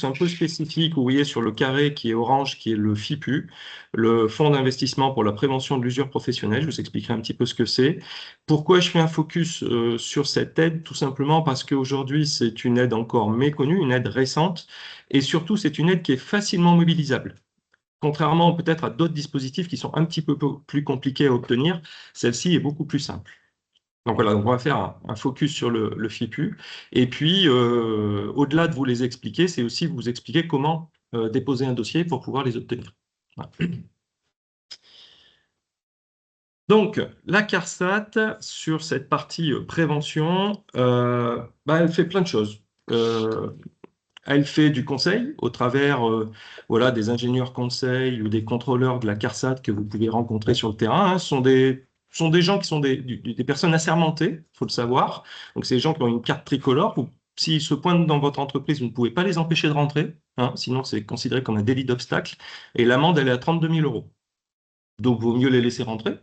un peu spécifique, vous voyez sur le carré qui est orange, qui est le FIPU, le Fonds d'investissement pour la prévention de l'usure professionnelle. Je vous expliquerai un petit peu ce que c'est. Pourquoi je fais un focus sur cette aide? Tout simplement parce qu'aujourd'hui, c'est une aide encore méconnue, une aide récente, et surtout, c'est une aide qui est facilement mobilisable. Contrairement peut-être à d'autres dispositifs qui sont un petit peu plus compliqués à obtenir, celle-ci est beaucoup plus simple. Donc voilà, on va faire un focus sur le FIPU. Et puis, au-delà de vous les expliquer, c'est aussi vous expliquer comment déposer un dossier pour pouvoir les obtenir. Voilà. Donc, la CARSAT, sur cette partie prévention, elle fait plein de choses. Elle fait du conseil au travers voilà, des ingénieurs conseils ou des contrôleurs de la CARSAT que vous pouvez rencontrer sur le terrain. Hein. Ce sont des gens qui sont des personnes assermentées, il faut le savoir. Donc, c'est des gens qui ont une carte tricolore. S'ils se pointent dans votre entreprise, vous ne pouvez pas les empêcher de rentrer. Hein, sinon, c'est considéré comme un délit d'obstacle. Et l'amende, elle est à 32 000 euros. Donc, il vaut mieux les laisser rentrer.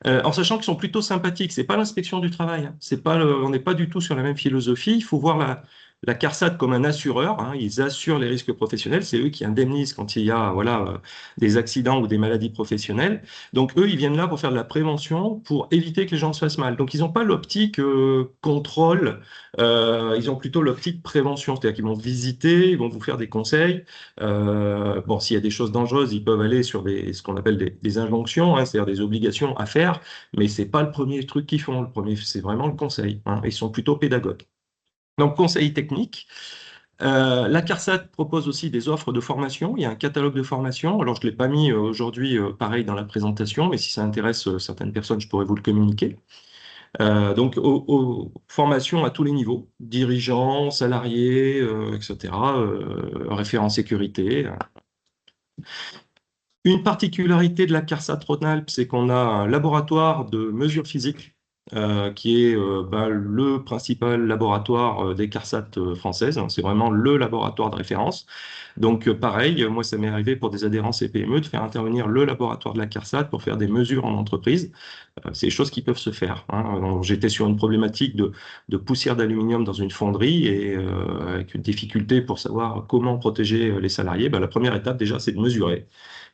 En sachant qu'ils sont plutôt sympathiques. C'est pas l'inspection du travail. Hein. C'est pas on n'est pas du tout sur la même philosophie. Il faut voir la CARSAT comme un assureur. Hein. Ils assurent les risques professionnels. C'est eux qui indemnisent quand il y a des accidents ou des maladies professionnelles. Donc eux, ils viennent là pour faire de la prévention, pour éviter que les gens se fassent mal. Donc ils n'ont pas l'optique contrôle. Ils ont plutôt l'optique prévention. C'est-à-dire qu'ils vont visiter, ils vont vous faire des conseils. Bon, s'il y a des choses dangereuses, ils peuvent aller sur ce qu'on appelle des injonctions, hein, c'est-à-dire des obligations à faire, mais c'est pas le premier truc qu'ils font. Le premier, c'est vraiment le conseil. Hein. Ils sont plutôt pédagogues. Donc, conseil technique. La CARSAT propose aussi des offres de formation. Il y a un catalogue de formation. Alors, je ne l'ai pas mis aujourd'hui, pareil, dans la présentation, mais si ça intéresse certaines personnes, je pourrais vous le communiquer. Donc, formation à tous les niveaux, dirigeants, salariés, etc., référents sécurité. Une particularité de la CARSAT Rhône-Alpes, c'est qu'on a un laboratoire de mesures physiques qui est le principal laboratoire des CARSAT françaises. C'est vraiment le laboratoire de référence. Donc, pareil, moi, ça m'est arrivé pour des adhérents CPME de faire intervenir le laboratoire de la CARSAT pour faire des mesures en entreprise. C'est des choses qui peuvent se faire. Hein. J'étais sur une problématique de poussière d'aluminium dans une fonderie et avec une difficulté pour savoir comment protéger les salariés. La première étape, déjà, c'est de mesurer.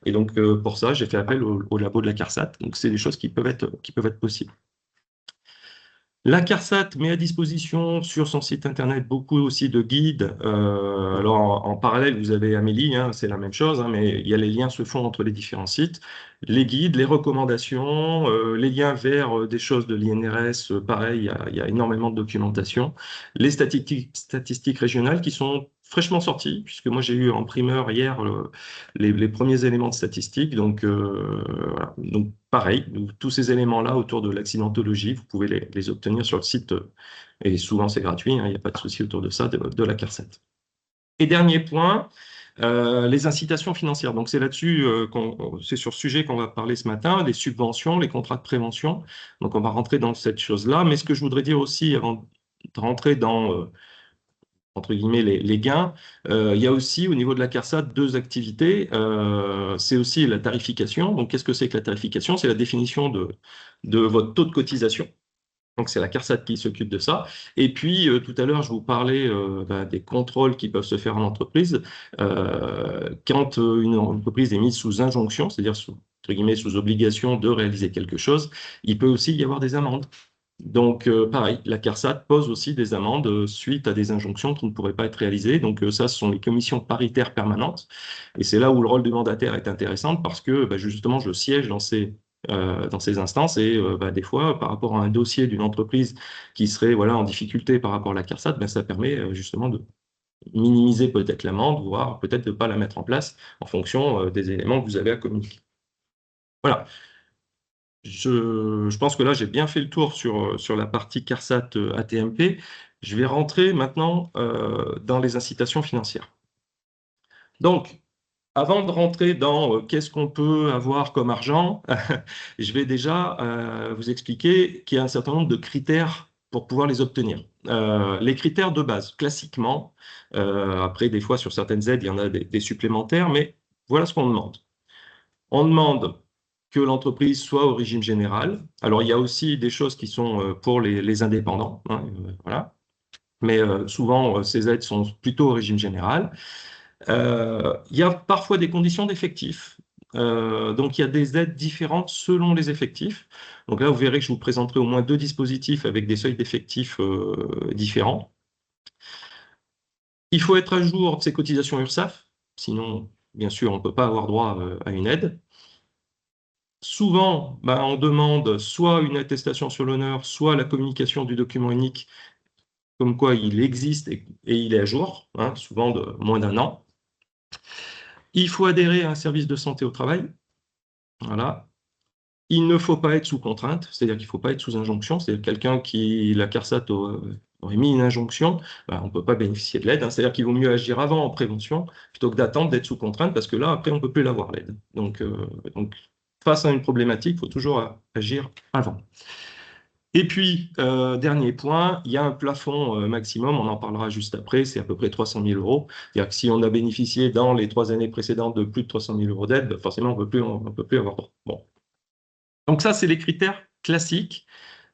Et donc, pour ça, j'ai fait appel au labo de la CARSAT. Donc, c'est des choses qui peuvent être possibles. La CARSAT met à disposition sur son site internet beaucoup aussi de guides. Alors en parallèle, vous avez Amélie, hein, c'est la même chose, hein, mais les liens se font entre les différents sites. Les guides, les recommandations, les liens vers des choses de l'INRS, pareil, il y a énormément de documentation. Les statistiques régionales qui sont fraîchement sorties, puisque moi j'ai eu en primeur hier les premiers éléments de statistiques. Donc, voilà. Donc pareil, tous ces éléments-là autour de l'accidentologie, vous pouvez les obtenir sur le site, et souvent c'est gratuit, hein, il n'y a pas de souci autour de ça, de la CARSAT. Et dernier point, les incitations financières. Donc c'est là-dessus, c'est sur ce sujet qu'on va parler ce matin, les subventions, les contrats de prévention. Donc on va rentrer dans cette chose-là. Mais ce que je voudrais dire aussi avant de rentrer dans entre guillemets, les gains. Il y a aussi, au niveau de la CARSAT, deux activités. C'est aussi la tarification. Donc, qu'est-ce que c'est que la tarification? C'est la définition de votre taux de cotisation. Donc, c'est la CARSAT qui s'occupe de ça. Et puis, tout à l'heure, je vous parlais des contrôles qui peuvent se faire en entreprise. Quand une entreprise est mise sous injonction, c'est-à-dire entre guillemets, sous obligation de réaliser quelque chose, il peut aussi y avoir des amendes. Donc, pareil, la CARSAT pose aussi des amendes suite à des injonctions qui ne pourraient pas être réalisées. Donc, ça, ce sont les commissions paritaires permanentes. Et c'est là où le rôle du mandataire est intéressant parce que, justement, je siège dans ces instances et des fois, par rapport à un dossier d'une entreprise qui serait en difficulté par rapport à la CARSAT, ça permet justement de minimiser peut-être l'amende, voire peut-être de ne pas la mettre en place en fonction des éléments que vous avez à communiquer. Voilà. Je pense que là, j'ai bien fait le tour sur la partie CARSAT ATMP. Je vais rentrer maintenant dans les incitations financières. Donc, avant de rentrer dans qu'est-ce qu'on peut avoir comme argent, je vais déjà vous expliquer qu'il y a un certain nombre de critères pour pouvoir les obtenir. Les critères de base, classiquement, après des fois sur certaines aides, il y en a des supplémentaires, mais voilà ce qu'on demande. On demande que l'entreprise soit au régime général. Alors, il y a aussi des choses qui sont pour les indépendants. Hein, voilà. mais souvent, ces aides sont plutôt au régime général. Il y a parfois des conditions d'effectifs. Donc, il y a des aides différentes selon les effectifs. Donc là, vous verrez que je vous présenterai au moins 2 dispositifs avec des seuils d'effectifs différents. Il faut être à jour de ses cotisations URSSAF, sinon, bien sûr, on ne peut pas avoir droit à une aide. Souvent, ben, on demande soit une attestation sur l'honneur, soit la communication du document unique, comme quoi il existe et il est à jour, hein, souvent de moins d'un an. Il faut adhérer à un service de santé au travail. Voilà. Il ne faut pas être sous contrainte, c'est-à-dire qu'il ne faut pas être sous injonction. C'est-à-dire quelqu'un qui, la CARSAT aurait mis une injonction, ben, on ne peut pas bénéficier de l'aide, hein. C'est-à-dire qu'il vaut mieux agir avant en prévention plutôt que d'attendre d'être sous contrainte, parce que là, après, on ne peut plus l'avoir, l'aide. Donc, face à une problématique, il faut toujours agir avant. Et puis, dernier point, il y a un plafond maximum, on en parlera juste après, c'est à peu près 300 000 euros. C'est-à-dire que si on a bénéficié dans les 3 années précédentes de plus de 300 000 euros d'aide, ben, forcément, on ne peut plus avoir droit. Bon. Donc ça, c'est les critères classiques.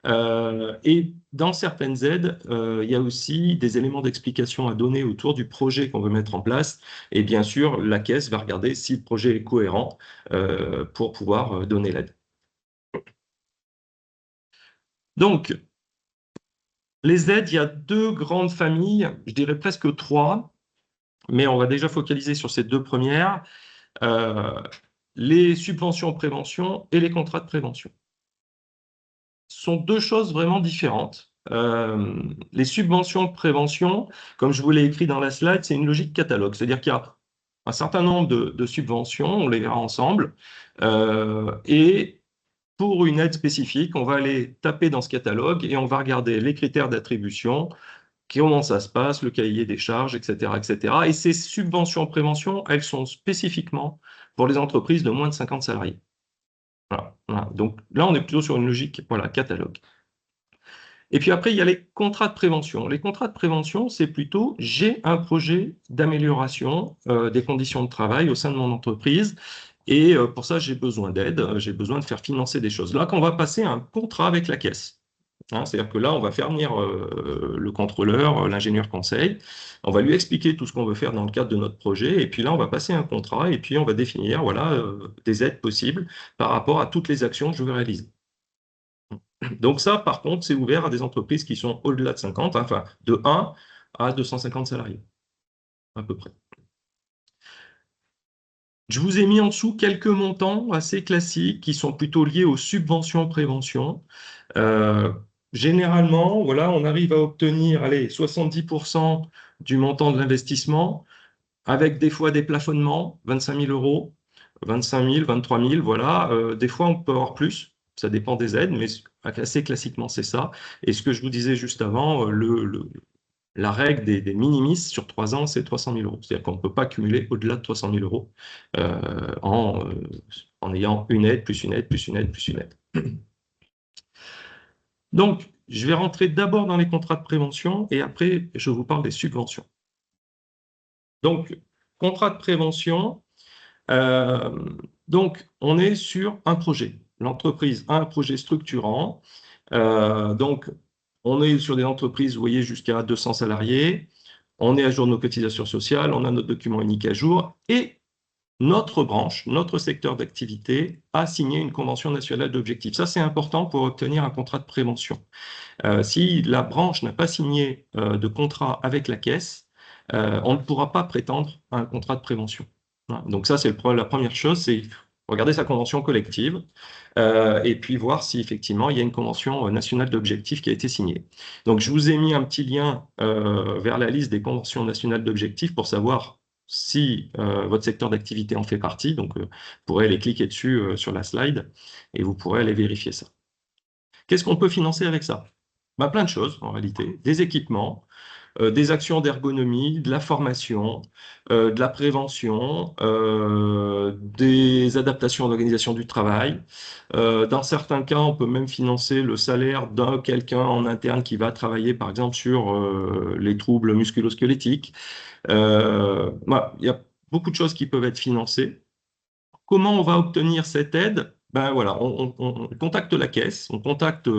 Et dans certaines aides, il y a aussi des éléments d'explication à donner autour du projet qu'on veut mettre en place. Et bien sûr, la caisse va regarder si le projet est cohérent pour pouvoir donner l'aide. Donc, les aides, il y a 2 grandes familles, je dirais presque 3, mais on va déjà focaliser sur ces 2 premières. Euh, les subventions prévention et les contrats de prévention sont 2 choses vraiment différentes. Les subventions de prévention, comme je vous l'ai écrit dans la slide, c'est une logique catalogue. C'est-à-dire qu'il y a un certain nombre de subventions, on les verra ensemble, et pour une aide spécifique, on va aller taper dans ce catalogue et on va regarder les critères d'attribution, comment ça se passe, le cahier des charges, etc., etc. Et ces subventions de prévention, elles sont spécifiquement pour les entreprises de moins de 50 salariés. Voilà, voilà. Donc là, on est plutôt sur une logique, voilà, catalogue. Et puis après, il y a les contrats de prévention. Les contrats de prévention, c'est plutôt j'ai un projet d'amélioration des conditions de travail au sein de mon entreprise. Et pour ça, j'ai besoin d'aide, j'ai besoin de faire financer des choses. Là, qu'on va passer un contrat avec la caisse. Hein, c'est-à-dire que là, on va faire venir le contrôleur, l'ingénieur conseil, on va lui expliquer tout ce qu'on veut faire dans le cadre de notre projet, et puis là, on va passer un contrat, et puis on va définir voilà, des aides possibles par rapport à toutes les actions que je veux réaliser. Donc ça, par contre, c'est ouvert à des entreprises qui sont au-delà de 50, enfin de 1 à 250 salariés, à peu près. Je vous ai mis en dessous quelques montants assez classiques qui sont plutôt liés aux subventions prévention. Euh, Généralement, voilà, on arrive à obtenir, allez, 70% du montant de l'investissement, avec des fois des plafonnements, 25 000 euros, 25 000, 23 000, voilà. Des fois, on peut avoir plus, ça dépend des aides, mais assez classiquement, c'est ça. Et ce que je vous disais juste avant, la règle des minimis sur 3 ans, c'est 300 000 euros. C'est-à-dire qu'on ne peut pas cumuler au-delà de 300 000 euros en ayant une aide, plus une aide, plus une aide, plus une aide. Donc, je vais rentrer d'abord dans les contrats de prévention et après, je vous parle des subventions. Donc, contrat de prévention, euh, donc on est sur un projet. L'entreprise a un projet structurant. Donc, on est sur des entreprises, vous voyez, jusqu'à 200 salariés. On est à jour de nos cotisations sociales, on a notre document unique à jour et notre branche, notre secteur d'activité a signé une convention nationale d'objectifs. Ça, c'est important pour obtenir un contrat de prévention. Si la branche n'a pas signé de contrat avec la caisse, on ne pourra pas prétendre à un contrat de prévention. Voilà. Donc ça, c'est la première chose, c'est regarder sa convention collective et puis voir si effectivement il y a une convention nationale d'objectifs qui a été signée. Donc je vous ai mis un petit lien vers la liste des conventions nationales d'objectifs pour savoir si votre secteur d'activité en fait partie. Donc vous pourrez aller cliquer dessus sur la slide et vous pourrez aller vérifier ça. Qu'est-ce qu'on peut financer avec ça? Bah, plein de choses en réalité, des équipements, des actions d'ergonomie, de la formation, de la prévention, des adaptations d'organisation du travail. Dans certains cas, on peut même financer le salaire d'un quelqu'un en interne qui va travailler par exemple sur les troubles musculo-squelettiques. Voilà, il y a beaucoup de choses qui peuvent être financées. Comment on va obtenir cette aide? Ben voilà, on contacte la caisse, on contacte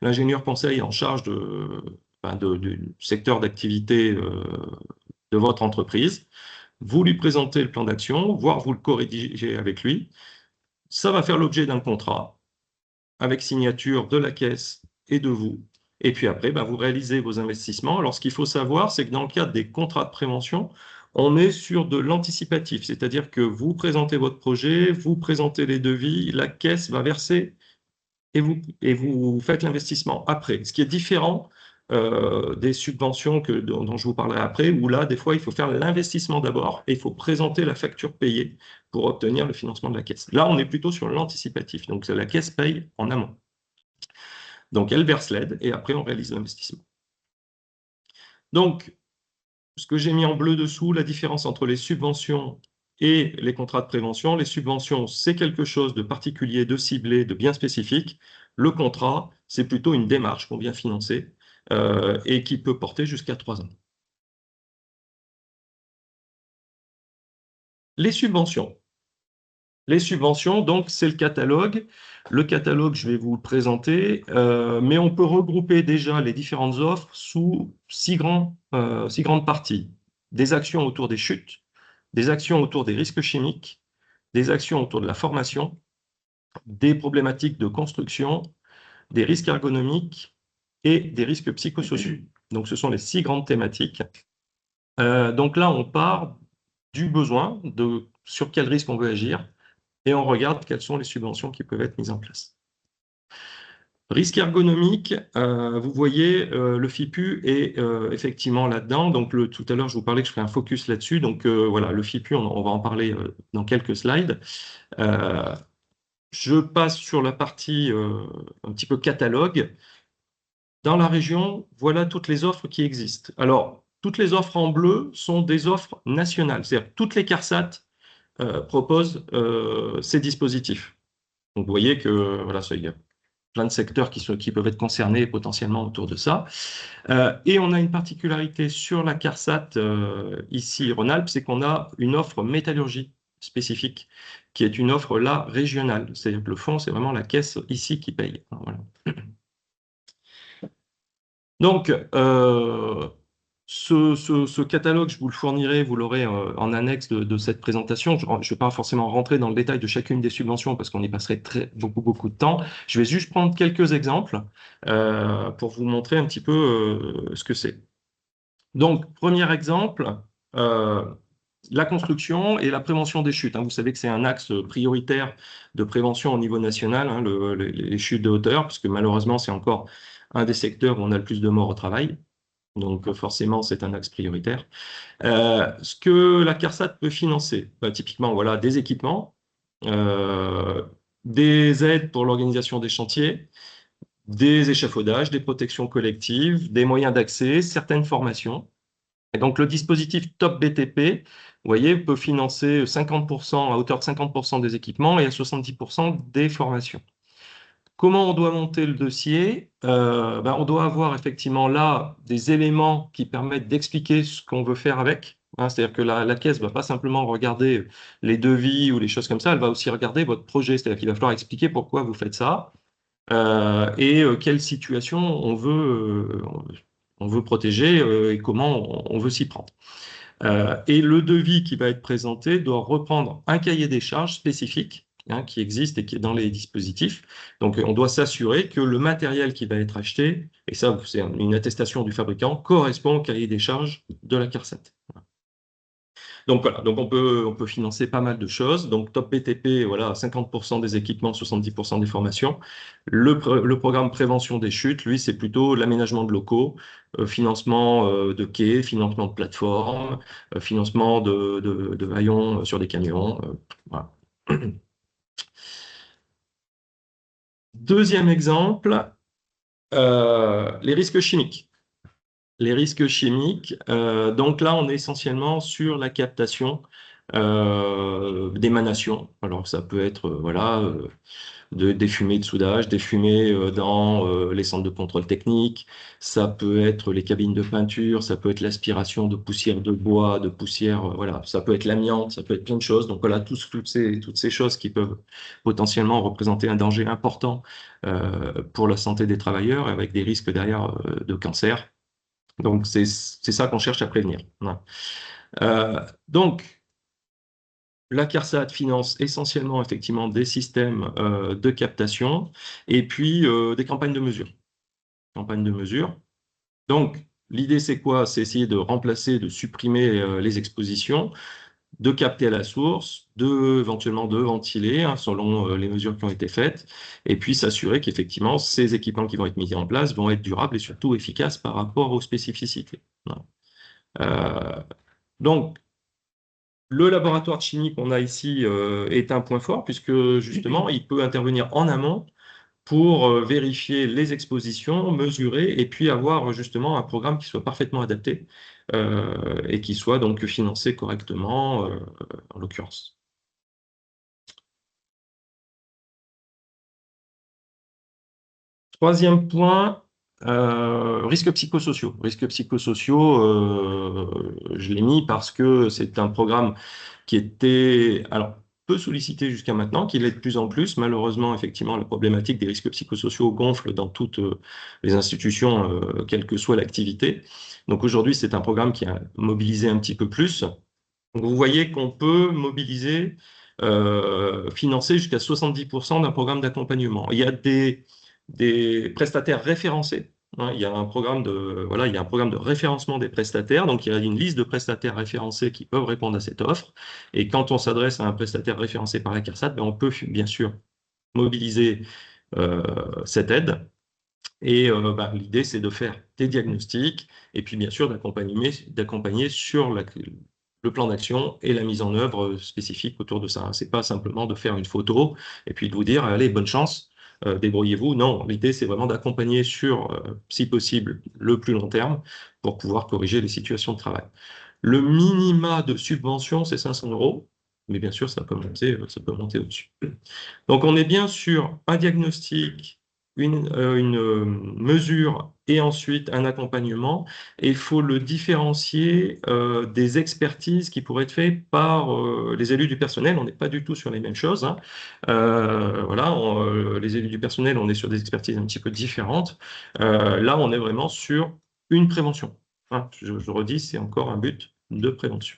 l'ingénieur conseil en charge du secteur d'activité de votre entreprise. Vous lui présentez le plan d'action, voire vous le corrigez avec lui. Ça va faire l'objet d'un contrat avec signature de la caisse et de vous. Et puis après, vous réalisez vos investissements. Alors, ce qu'il faut savoir, c'est que dans le cadre des contrats de prévention, on est sur de l'anticipatif, c'est-à-dire que vous présentez votre projet, vous présentez les devis, la caisse va verser et vous faites l'investissement après. Ce qui est différent des subventions dont je vous parlerai après, où là, des fois, il faut faire l'investissement d'abord et il faut présenter la facture payée pour obtenir le financement de la caisse. Là, on est plutôt sur l'anticipatif, donc la caisse paye en amont. Donc, elle verse l'aide et après, on réalise l'investissement. Donc, ce que j'ai mis en bleu dessous, la différence entre les subventions et les contrats de prévention. Les subventions, c'est quelque chose de particulier, de ciblé, de bien spécifique. Le contrat, c'est plutôt une démarche qu'on vient financer et qui peut porter jusqu'à 3 ans. Les subventions. Les subventions, donc, c'est le catalogue. Le catalogue, je vais vous le présenter, mais on peut regrouper déjà les différentes offres sous 6 grandes parties. Des actions autour des chutes, des actions autour des risques chimiques, des actions autour de la formation, des problématiques de construction, des risques ergonomiques et des risques psychosociaux. Donc, ce sont les 6 grandes thématiques. Donc là, on part du besoin, sur quel risque on veut agir, et on regarde quelles sont les subventions qui peuvent être mises en place. Risque ergonomique, vous voyez, le FIPU est effectivement là-dedans. Donc, tout à l'heure, je vous parlais que je ferais un focus là-dessus. Donc, voilà, le FIPU, on va en parler dans quelques slides. Je passe sur la partie un petit peu catalogue. Dans la région, voilà toutes les offres qui existent. Alors, toutes les offres en bleu sont des offres nationales. C'est-à-dire que toutes les CARSAT proposent ces dispositifs. Donc, vous voyez que voilà, il y a plein de secteurs qui peuvent être concernés potentiellement autour de ça. Et on a une particularité sur la CARSAT ici, Rhône-Alpes, c'est qu'on a une offre métallurgie spécifique, qui est une offre là régionale. C'est-à-dire que le fonds, c'est vraiment la caisse ici qui paye. Voilà. Donc, ce catalogue, je vous le fournirai, vous l'aurez en annexe de cette présentation. Je ne vais pas forcément rentrer dans le détail de chacune des subventions parce qu'on y passerait beaucoup de temps. Je vais juste prendre quelques exemples pour vous montrer un petit peu ce que c'est. Donc, premier exemple, la construction et la prévention des chutes. Vous savez que c'est un axe prioritaire de prévention au niveau national, les chutes de hauteur, puisque malheureusement, c'est encore un des secteurs où on a le plus de morts au travail. Donc, forcément, c'est un axe prioritaire. Ce que la CARSAT peut financer, typiquement, voilà, des équipements, des aides pour l'organisation des chantiers, des échafaudages, des protections collectives, des moyens d'accès, certaines formations. Et donc, le dispositif Top BTP, vous voyez, peut financer 50%, à hauteur de 50% des équipements et à 70% des formations. Comment on doit monter le dossier? On doit avoir effectivement là des éléments qui permettent d'expliquer ce qu'on veut faire avec. C'est-à-dire que la caisse ne va pas simplement regarder les devis ou les choses comme ça, elle va aussi regarder votre projet. C'est-à-dire qu'il va falloir expliquer pourquoi vous faites ça et quelle situation on veut protéger et comment on veut s'y prendre. Et le devis qui va être présenté doit reprendre un cahier des charges spécifique qui existe et qui est dans les dispositifs. Donc, on doit s'assurer que le matériel qui va être acheté, et ça, c'est une attestation du fabricant, correspond au cahier des charges de la CARSAT. Donc voilà, donc on peut financer pas mal de choses. Donc Top BTP, voilà, 50% des équipements, 70% des formations. Le programme prévention des chutes, lui, c'est plutôt l'aménagement de locaux, financement de quais, financement de plateformes, financement de haillons sur des camions. Voilà. Deuxième exemple, les risques chimiques. Les risques chimiques, donc là, on est essentiellement sur la captation d'émanations. Alors, ça peut être des fumées de soudage, des fumées dans les centres de contrôle technique, ça peut être les cabines de peinture, ça peut être l'aspiration de poussière de bois, de poussière, voilà, ça peut être l'amiante, ça peut être plein de choses. Donc voilà, toutes ces choses qui peuvent potentiellement représenter un danger important pour la santé des travailleurs, avec des risques derrière de cancer. Donc, c'est ça qu'on cherche à prévenir. Voilà. Donc, la CARSAT finance essentiellement effectivement des systèmes de captation et puis des campagnes de mesure. Campagnes de mesure. Donc, l'idée, c'est quoi? C'est essayer de remplacer, de supprimer les expositions, de capter à la source, éventuellement de ventiler selon les mesures qui ont été faites, et puis s'assurer qu'effectivement, ces équipements qui vont être mis en place vont être durables et surtout efficaces par rapport aux spécificités. Voilà. Donc, le laboratoire de chimie qu'on a ici est un point fort puisque justement, il peut intervenir en amont pour vérifier les expositions, mesurer et puis avoir justement un programme qui soit parfaitement adapté et qui soit donc financé correctement en l'occurrence. Troisième point, risques psychosociaux. Risques psychosociaux, je l'ai mis parce que c'est un programme qui était alors peu sollicité jusqu'à maintenant, qui l'est de plus en plus. Malheureusement, effectivement, la problématique des risques psychosociaux gonfle dans toutes les institutions, quelle que soit l'activité. Donc aujourd'hui, c'est un programme qui a mobilisé un petit peu plus. Donc, vous voyez qu'on peut mobiliser, financer jusqu'à 70% d'un programme d'accompagnement. Il y a des prestataires référencés. Il y a un programme voilà, il y a un programme de référencement des prestataires. Donc, il y a une liste de prestataires référencés qui peuvent répondre à cette offre. Et quand on s'adresse à un prestataire référencé par la CARSAT, ben, on peut bien sûr mobiliser cette aide. Et ben, l'idée, c'est de faire des diagnostics et puis bien sûr d'accompagner sur le plan d'action et la mise en œuvre spécifique autour de ça. C'est pas simplement de faire une photo et puis de vous dire, allez, bonne chance, débrouillez-vous. Non, l'idée, c'est vraiment d'accompagner sur, si possible, le plus long terme pour pouvoir corriger les situations de travail. Le minima de subvention, c'est 500 €, mais bien sûr, ça peut monter au-dessus. Donc, on est bien sur un diagnostic, une mesure et ensuite un accompagnement. Et il faut le différencier des expertises qui pourraient être faites par les élus du personnel. On n'est pas du tout sur les mêmes choses, hein. Voilà, les élus du personnel, on est sur des expertises un petit peu différentes. Là, on est vraiment sur une prévention, hein. Je redis, c'est encore un but de prévention.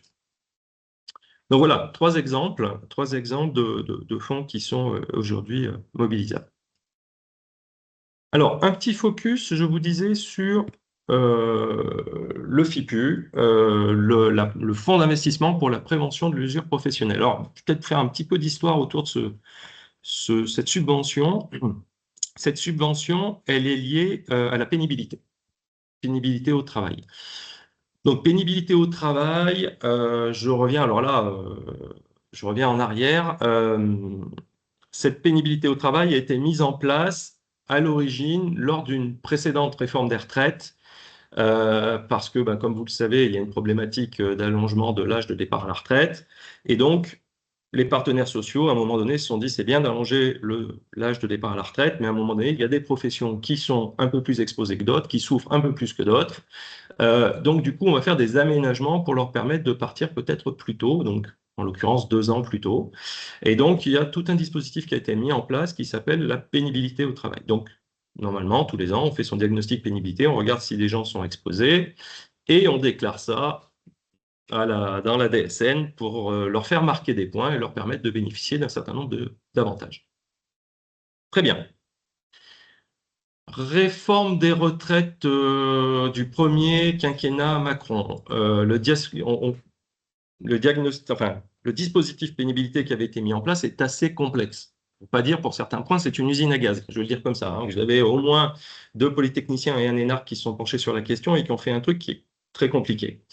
Donc voilà, trois exemples de fonds qui sont aujourd'hui mobilisables. Alors, un petit focus, je vous disais, sur le FIPU, le fonds d'investissement pour la prévention de l'usure professionnelle. Alors, peut-être faire un petit peu d'histoire autour de cette subvention. Cette subvention, elle est liée à la pénibilité au travail. Donc, pénibilité au travail, je reviens, alors là, je reviens en arrière. Cette pénibilité au travail a été mise en place à l'origine lors d'une précédente réforme des retraites, parce que, ben, comme vous le savez, il y a une problématique d'allongement de l'âge de départ à la retraite. Et donc, les partenaires sociaux, à un moment donné, se sont dit, c'est bien d'allonger l'âge de départ à la retraite, mais à un moment donné, il y a des professions qui sont un peu plus exposées que d'autres, qui souffrent un peu plus que d'autres. Donc, du coup, on va faire des aménagements pour leur permettre de partir peut-être plus tôt, donc en l'occurrence 2 ans plus tôt. Et donc, il y a tout un dispositif qui a été mis en place qui s'appelle la pénibilité au travail. Donc, normalement, tous les ans, on fait son diagnostic pénibilité, on regarde si les gens sont exposés et on déclare ça dans la DSN pour leur faire marquer des points et leur permettre de bénéficier d'un certain nombre d'avantages. Très bien. Réforme des retraites du premier quinquennat Macron. Le diagnostic, enfin, le dispositif pénibilité qui avait été mis en place est assez complexe. Pour pas dire, pour certains points, c'est une usine à gaz. Je vais le dire comme ça, hein. Vous avez au moins 2 polytechniciens et un énarque qui se sont penchés sur la question et qui ont fait un truc qui est très compliqué.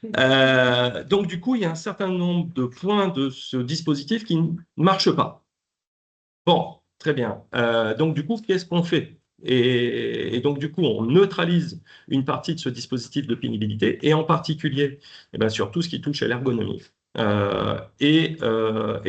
Donc, du coup, il y a un certain nombre de points de ce dispositif qui ne marchent pas. Bon, très bien. Donc, du coup, qu'est-ce qu'on fait? Et donc, du coup, on neutralise une partie de ce dispositif de pénibilité, et en particulier sur tout ce qui touche à l'ergonomie. Et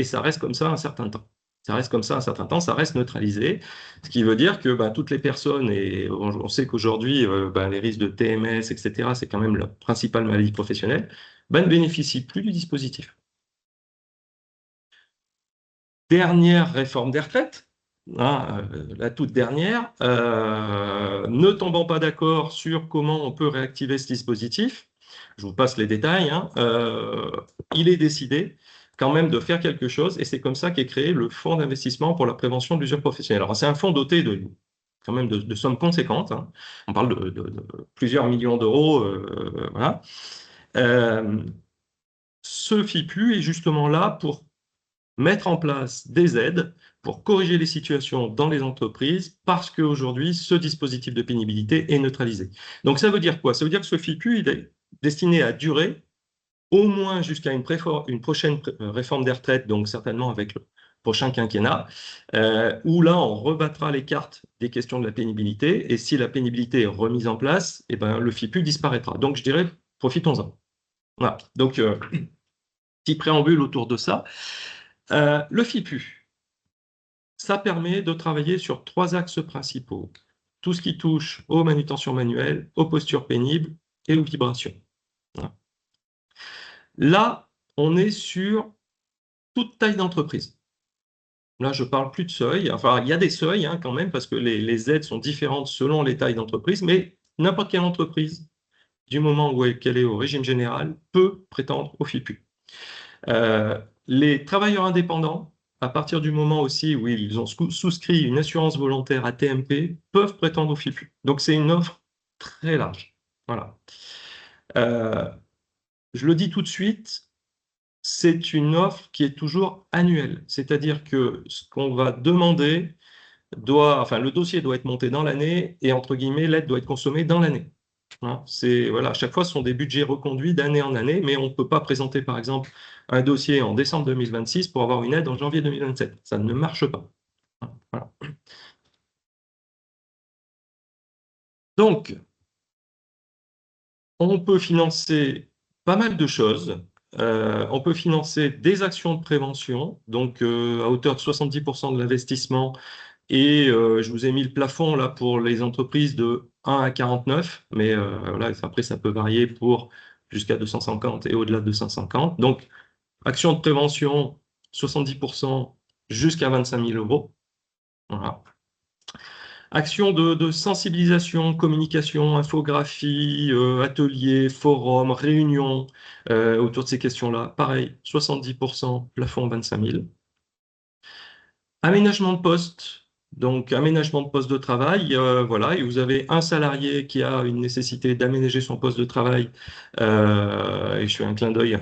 ça reste comme ça un certain temps. Ça reste comme ça un certain temps, ça reste neutralisé, ce qui veut dire que toutes les personnes, et on sait qu'aujourd'hui, les risques de TMS, etc., c'est quand même la principale maladie professionnelle, ne bénéficient plus du dispositif. Dernière réforme des retraites, la toute dernière, ne tombant pas d'accord sur comment on peut réactiver ce dispositif, je vous passe les détails, hein, il est décidé quand même de faire quelque chose, et c'est comme ça qu'est créé le Fonds d'investissement pour la prévention de l'usure professionnelle. Alors c'est un fonds doté quand même de sommes conséquentes, hein. On parle de plusieurs millions d'euros, voilà. Euh, Ce FIPU est justement là pour mettre en place des aides pour corriger les situations dans les entreprises parce qu'aujourd'hui, ce dispositif de pénibilité est neutralisé. Donc ça veut dire quoi? Ça veut dire que ce FIPU, il est destiné à durer au moins jusqu'à une prochaine réforme des retraites, donc certainement avec le prochain quinquennat, où là, on rebattra les cartes des questions de la pénibilité, et si la pénibilité est remise en place, eh ben, le FIPU disparaîtra. Donc je dirais, profitons-en. Voilà. Donc, petit préambule autour de ça. Le FIPU, ça permet de travailler sur trois axes principaux. Tout ce qui touche aux manutentions manuelles, aux postures pénibles et aux vibrations. Voilà. Là, on est sur toute taille d'entreprise. Là, je ne parle plus de seuil. Enfin, il y a des seuils hein, quand même, parce que les aides sont différentes selon les tailles d'entreprise, mais n'importe quelle entreprise, du moment où qu'elle est au régime général, peut prétendre au FIPU. Les travailleurs indépendants, à partir du moment aussi où ils ont souscrit une assurance volontaire AT-MP, peuvent prétendre au FIPU. Donc c'est une offre très large. Voilà. Euh, je le dis tout de suite, c'est une offre qui est toujours annuelle. C'est-à-dire que ce qu'on va demander enfin, le dossier doit être monté dans l'année et entre guillemets, l'aide doit être consommée dans l'année. Hein, voilà, à chaque fois, ce sont des budgets reconduits d'année en année, mais on ne peut pas présenter, par exemple, un dossier en décembre 2026 pour avoir une aide en janvier 2027. Ça ne marche pas. Hein, voilà. Donc, on peut financer pas mal de choses. On peut financer des actions de prévention, donc à hauteur de 70% de l'investissement. Et je vous ai mis le plafond là pour les entreprises de 1 à 49, mais voilà, après ça peut varier pour jusqu'à 250 et au-delà de 250. Donc, action de prévention, 70% jusqu'à 25 000 euros. Voilà. Action de sensibilisation, communication, infographie, ateliers, forums, réunions autour de ces questions-là. Pareil, 70%, plafond 25 000. Aménagement de poste. Donc, aménagement de poste de travail, voilà, et vous avez un salarié qui a une nécessité d'aménager son poste de travail, et je fais un clin d'œil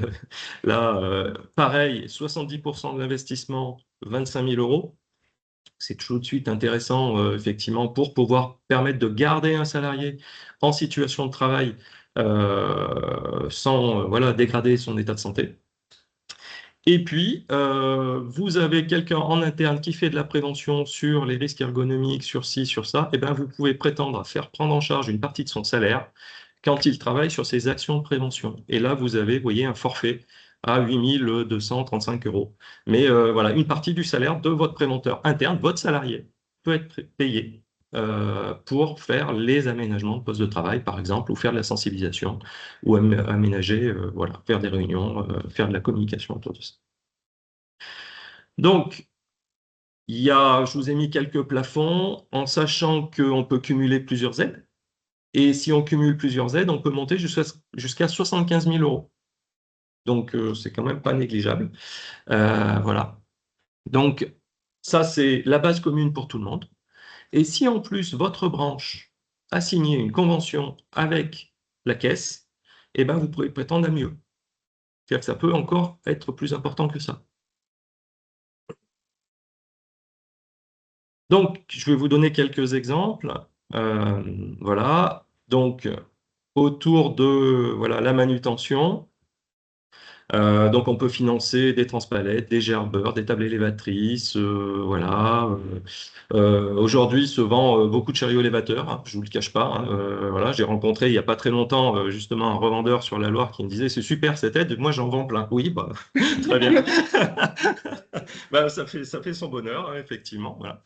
là, pareil, 70% de l'investissement, 25 000 euros. C'est tout de suite intéressant, effectivement, pour pouvoir permettre de garder un salarié en situation de travail sans voilà, dégrader son état de santé. Et puis, vous avez quelqu'un en interne qui fait de la prévention sur les risques ergonomiques, sur ci, sur ça, et bien vous pouvez prétendre à faire prendre en charge une partie de son salaire quand il travaille sur ces actions de prévention. Et là, vous avez, vous voyez, un forfait à 8 235 euros. Mais voilà, une partie du salaire de votre préventeur interne, votre salarié, peut être payé pour faire les aménagements de poste de travail, par exemple, ou faire de la sensibilisation, ou aménager, voilà, faire des réunions, faire de la communication autour de ça. Donc, je vous ai mis quelques plafonds en sachant qu'on peut cumuler plusieurs aides. Et si on cumule plusieurs aides, on peut monter jusqu'à 75 000 euros. Donc, c'est quand même pas négligeable. Voilà. Donc, ça, c'est la base commune pour tout le monde. Et si en plus, votre branche a signé une convention avec la caisse, eh ben, vous pouvez prétendre à mieux. C'est-à-dire que ça peut encore être plus important que ça. Donc, je vais vous donner quelques exemples. Voilà. Donc, autour de voilà, la manutention, donc on peut financer des transpalettes, des gerbeurs, des tables élévatrices, voilà. Aujourd'hui se vend beaucoup de chariots élévateurs, hein, je vous le cache pas. Hein, voilà, j'ai rencontré il y a pas très longtemps justement un revendeur sur la Loire qui me disait c'est super cette aide, moi j'en vends plein. Oui, bah, très bien. Bah, ça fait son bonheur, hein, effectivement. Voilà.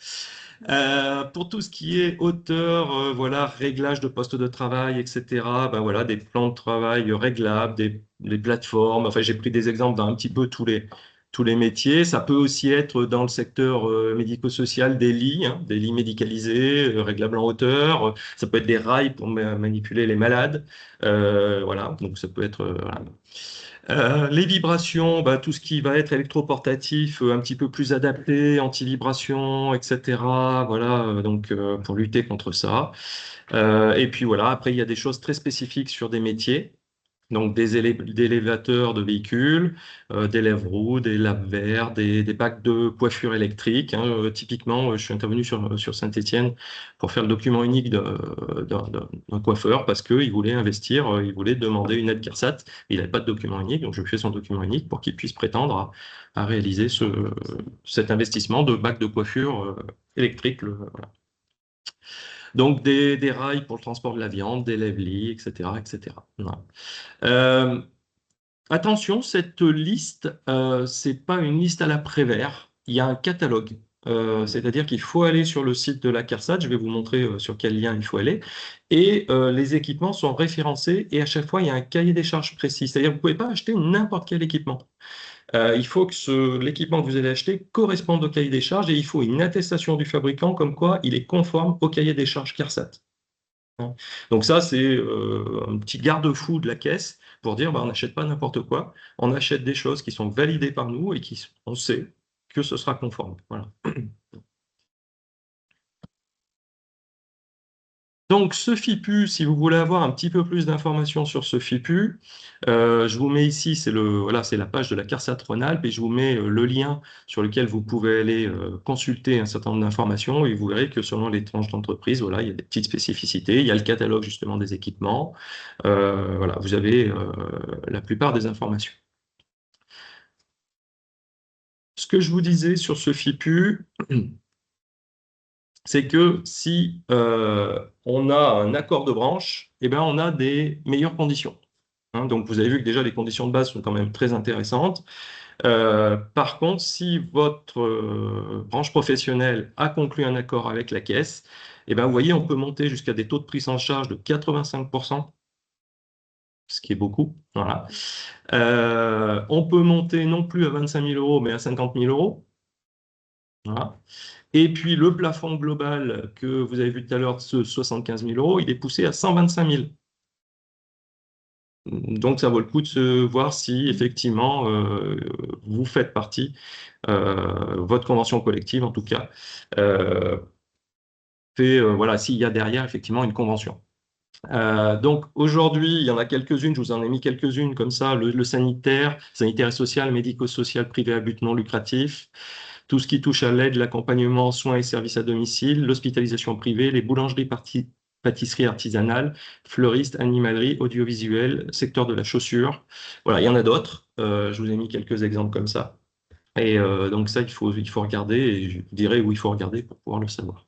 Pour tout ce qui est hauteur, voilà, réglage de poste de travail, etc., ben voilà, des plans de travail réglables, des plateformes. Enfin, j'ai pris des exemples dans un petit peu tous les métiers. Ça peut aussi être dans le secteur médico-social des lits médicalisés, réglables en hauteur. Ça peut être des rails pour manipuler les malades. Voilà, donc ça peut être... voilà. Les vibrations, bah, tout ce qui va être électroportatif, un petit peu plus adapté, anti-vibration, etc. Voilà, donc pour lutter contre ça. Et puis voilà, après il y a des choses très spécifiques sur des métiers. Donc des élévateurs de véhicules, des lèvres-roues, des lave-verres, des bacs de coiffure électrique, hein. Typiquement, je suis intervenu sur Saint-Étienne pour faire le document unique d'un coiffeur parce qu'il voulait investir, il voulait demander une aide CARSAT. Il n'avait pas de document unique, donc je fais son document unique pour qu'il puisse prétendre à réaliser cet investissement de bac de coiffure électrique. Voilà. Donc des rails pour le transport de la viande, des lève-lits, etc., etc. Voilà. Euh, Attention, cette liste, c'est pas une liste à la Prévert. Il y a un catalogue. C'est-à-dire qu'il faut aller sur le site de la CARSAT. Je vais vous montrer sur quel lien il faut aller. Et les équipements sont référencés et à chaque fois, il y a un cahier des charges précis. C'est-à-dire que vous ne pouvez pas acheter n'importe quel équipement. Il faut que l'équipement que vous allez acheter corresponde au cahier des charges et il faut une attestation du fabricant comme quoi il est conforme au cahier des charges CARSAT. Hein. Donc ça, c'est un petit garde-fou de la caisse pour dire, bah, on n'achète pas n'importe quoi, on achète des choses qui sont validées par nous et on sait que ce sera conforme. Voilà. Donc ce FIPU, si vous voulez avoir un petit peu plus d'informations sur ce FIPU, je vous mets ici, voilà, c'est la page de la CARSAT Rhône-Alpes et je vous mets le lien sur lequel vous pouvez aller consulter un certain nombre d'informations et vous verrez que selon les tranches d'entreprise, voilà, il y a des petites spécificités, il y a le catalogue justement des équipements, voilà, vous avez la plupart des informations. Ce que je vous disais sur ce FIPU, c'est que si on a un accord de branche, eh ben, on a des meilleures conditions. Hein. Donc, vous avez vu que déjà les conditions de base sont quand même très intéressantes. Par contre, si votre branche professionnelle a conclu un accord avec la caisse, eh ben, vous voyez, on peut monter jusqu'à des taux de prise en charge de 85%, ce qui est beaucoup. Voilà. On peut monter non plus à 25 000 euros, mais à 50 000 euros. Voilà. Et puis le plafond global que vous avez vu tout à l'heure, ce 75 000 euros, il est poussé à 125 000. Donc ça vaut le coup de se voir si effectivement vous faites partie, votre convention collective en tout cas, voilà, s'il y a derrière effectivement une convention. Donc aujourd'hui, il y en a quelques-unes, je vous en ai mis quelques-unes comme ça, le sanitaire, sanitaire et social, médico-social privé à but non lucratif, tout ce qui touche à l'aide, l'accompagnement, soins et services à domicile, l'hospitalisation privée, les boulangeries, pâtisseries artisanales, fleuristes, animalerie, audiovisuel, secteur de la chaussure. Voilà, il y en a d'autres. Je vous ai mis quelques exemples comme ça. Et donc ça, il faut regarder et je vous dirai où il faut regarder pour pouvoir le savoir.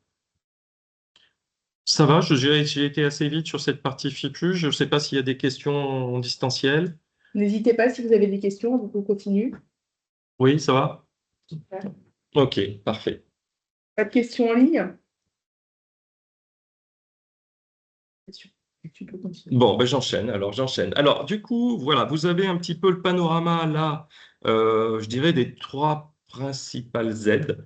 Ça va, j'ai été assez vite sur cette partie FIPU. Je ne sais pas s'il y a des questions en distanciel. N'hésitez pas si vous avez des questions, on continue. Oui, ça va? Super. Ok, parfait. Pas de questions en ligne? Tu peux continuer. Bon, ben j'enchaîne. Alors, j'enchaîne. Alors, du coup, voilà, vous avez un petit peu le panorama là, je dirais, des trois principales aides,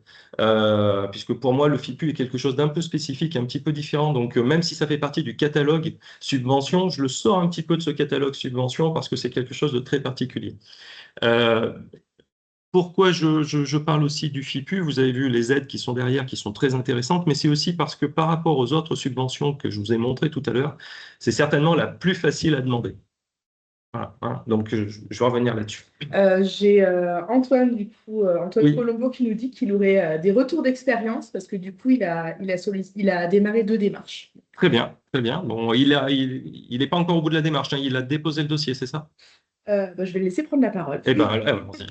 puisque pour moi, le FIPU est quelque chose d'un peu spécifique, un petit peu différent. Donc, même si ça fait partie du catalogue subvention, je le sors un petit peu de ce catalogue subvention parce que c'est quelque chose de très particulier. Euh, Pourquoi je parle aussi du FIPU? Vous avez vu les aides qui sont derrière, qui sont très intéressantes, mais c'est aussi parce que par rapport aux autres subventions que je vous ai montrées tout à l'heure, c'est certainement la plus facile à demander. Voilà, voilà. Donc je vais revenir là-dessus. J'ai Antoine, du coup, Antoine Oui, Colombo qui nous dit qu'il aurait des retours d'expérience parce que du coup, il a démarré 2 démarches. très bien, très bien. Bon, il n'est pas encore au bout de la démarche, hein. Il a déposé le dossier, c'est ça? Bah, je vais le laisser prendre la parole. Eh bien, allons-y.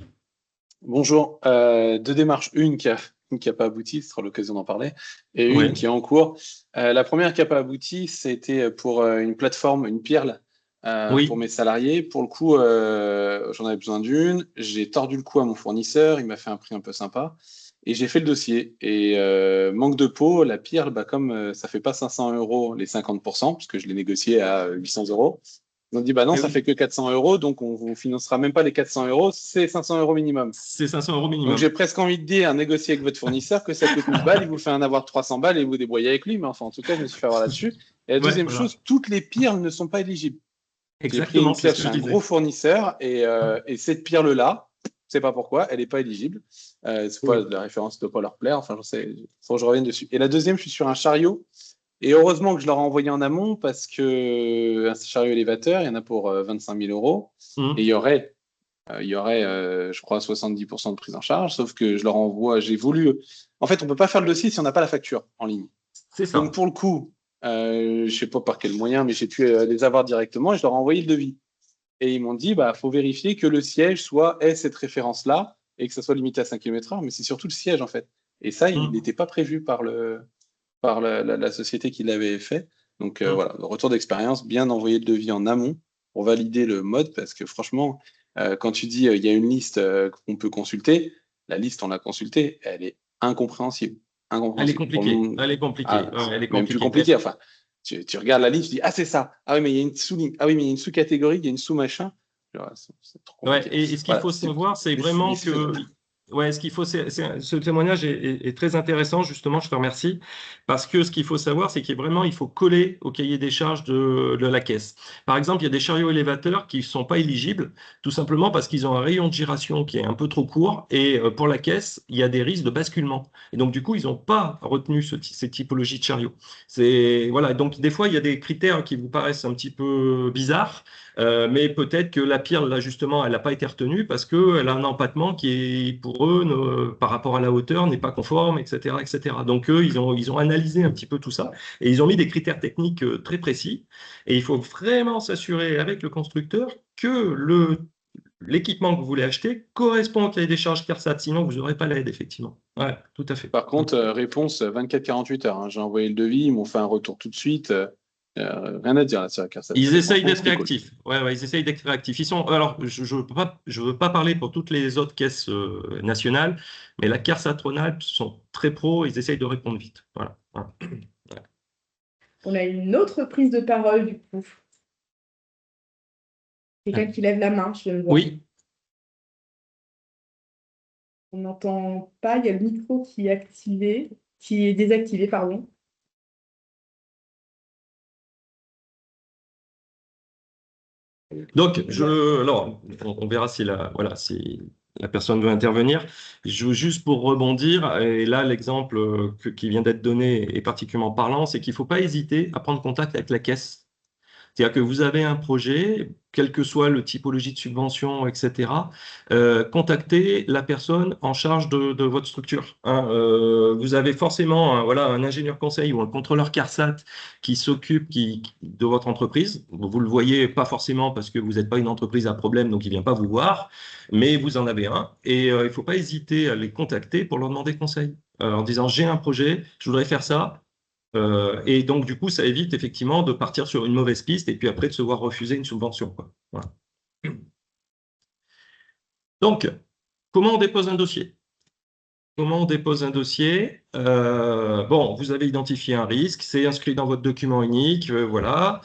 Bonjour. Deux démarches, une qui a pas abouti, ce sera l'occasion d'en parler, et une Oui, qui est en cours. La première qui a pas abouti, c'était pour une plateforme, une Peerl, pour oui, mes salariés. Pour le coup, j'en avais besoin d'une. J'ai tordu le cou à mon fournisseur, il m'a fait un prix un peu sympa, et j'ai fait le dossier. Et manque de peau, la Peerl, bah, comme ça fait pas 500 euros les 50%, parce que je l'ai négocié à 800 euros, Ils ont dit, bah non, Eh ça oui. fait que 400 €, donc on vous financera même pas les 400 €, c'est 500 € minimum. C'est 500 € Donc minimum. j'ai presque envie de dire, négocier avec votre fournisseur que ça coûte 1000 balles, il vous fait un avoir de 300 balles et vous débrouillez avec lui. Mais enfin, en tout cas, je me suis fait avoir là-dessus. Et la Ouais, deuxième voilà. chose, toutes les pierres ne sont pas éligibles. J'ai pris Exactement, une c'est ce pierre que chez je un disais. gros fournisseur et cette pierre-là, je sais pas pourquoi, elle n'est pas éligible. C'est pas Oui. la référence ne doit pas leur plaire. Enfin, j'en sais, faut que je revienne dessus. Et la deuxième, je suis sur un chariot. Et heureusement que je leur ai envoyé en amont parce que un chariot élévateur, il y en a pour 25 000 €. Et Mhm. il y aurait, je crois, 70% de prise en charge. Sauf que je leur envoie, j'ai voulu. En fait, on peut pas faire le dossier si on n'a pas la facture en ligne. C'est Donc, ça. pour le coup, je sais pas par quel moyen, mais j'ai pu les avoir directement et je leur ai envoyé le devis. Et ils m'ont dit, bah, faut vérifier que le siège ait cette référence-là et que ça soit limité à 5 km/h, mais c'est surtout le siège, en fait. Et ça, il Mhm. n'était pas prévu par la société qui l'avait fait. Donc Mhm. voilà, le retour d'expérience, bien envoyer le devis en amont pour valider le mode, parce que franchement, quand tu dis il y a une liste qu'on peut consulter, la liste, on l'a consultée, elle est incompréhensible. Elle est Incompréhensible. compliquée. Elle est compliquée. Ah, Ouais, elle est même plus compliquée. compliqué. Enfin, tu regardes la liste, tu dis, ah, c'est ça. Ah oui, mais il y a une sous-ligne. Ah oui, mais il y a une sous-catégorie, il y a une sous-machin. C'est trop Ouais, compliqué. et ce qu'il Voilà, faut savoir, c'est mais vraiment c'est faisable. que, ouais, ce témoignage est très intéressant, justement, je te remercie, parce que ce qu'il faut savoir, c'est qu'il vraiment, il faut coller au cahier des charges de la caisse. Par exemple, il y a des chariots élévateurs qui ne sont pas éligibles, tout simplement parce qu'ils ont un rayon de giration qui est un peu trop court, et pour la caisse, il y a des risques de basculement. Et donc, du coup, ils n'ont pas retenu ces typologies de chariots. Voilà, donc des fois, il y a des critères qui vous paraissent un petit peu bizarres. Mais peut-être que la pierre, là, justement, elle n'a pas été retenue parce qu'elle a un empattement qui est, pour eux, par rapport à la hauteur, n'est pas conforme, etc., etc. Donc, eux, ils ont analysé un petit peu tout ça et ils ont mis des critères techniques très précis. Et il faut vraiment s'assurer avec le constructeur que l'équipement que vous voulez acheter correspond au cahier des charges CARSAT, sinon vous n'aurez pas l'aide, effectivement. Ouais, tout à fait. Par contre, réponse 24-48 heures. Hein. J'ai envoyé le devis, ils m'ont fait un retour tout de suite. Rien à dire là-dessus, car Ils essayent franchement, d'être c'était cool. réactifs. Ouais, ouais, ils essayent d'être réactifs. Alors, je veux pas parler pour toutes les autres caisses nationales, mais la CARSAT Rhône-Alpes sont très pros, ils essayent de répondre vite. Voilà. Voilà. Ouais. On a une autre prise de parole, du coup. Quelqu'un qui lève la main, je le vois. Oui, On n'entend pas, il y a le micro qui est désactivé, pardon. donc alors, on verra si voilà, si la personne veut intervenir. Juste pour rebondir, et là, l'exemple qui vient d'être donné est particulièrement parlant, c'est qu'il ne faut pas hésiter à prendre contact avec la caisse. C'est-à-dire que vous avez un projet, quelle que soit le typologie de subvention, etc., contactez la personne en charge de votre structure. Hein. Vous avez forcément voilà, un ingénieur conseil ou un contrôleur CARSAT qui s'occupe de votre entreprise. Vous ne le voyez pas forcément parce que vous n'êtes pas une entreprise à problème, donc il ne vient pas vous voir, mais vous en avez un. Et il ne faut pas hésiter à les contacter pour leur demander conseil. En disant, j'ai un projet, je voudrais faire ça. Et donc, du coup, ça évite effectivement de partir sur une mauvaise piste et puis après de se voir refuser une subvention, quoi. Voilà. Donc, comment on dépose un dossier? Comment on dépose un dossier? Bon, vous avez identifié un risque, c'est inscrit dans votre document unique, voilà.